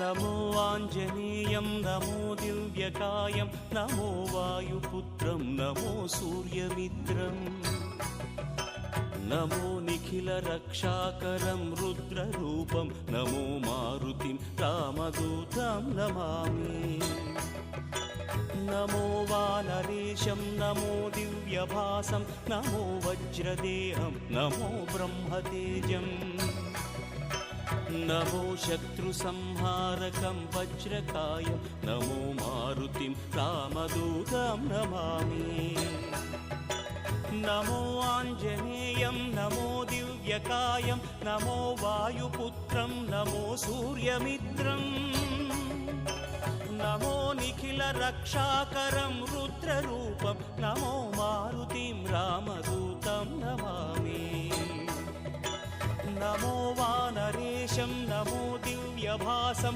नमो आञ्जनेयं नमो दिव्यकायं नमो वायुपुत्रं नमो सूर्यमित्रम् नमो निखिलरक्षाकरं रुद्ररूपं नमो मारुतिं रामदूतं Namami नमो वानरेशं नमो दिव्यभासं नमो वज्रदेहं नमो ब्रह्मतेजम् नमो शत्रुसंहारकं वज्रकायं नमो मारुतिं रामदूतं Namami नमो आञ्जनेयं नमो दिव्यकायं नमो वायुपुत्रं नमो सूर्यमित्रम् नमो निखिलरक्षाकरं रुद्ररूपं नमो मारुतिं रामदूतं Namami नमो वानरेशं नमो दिव्यभासं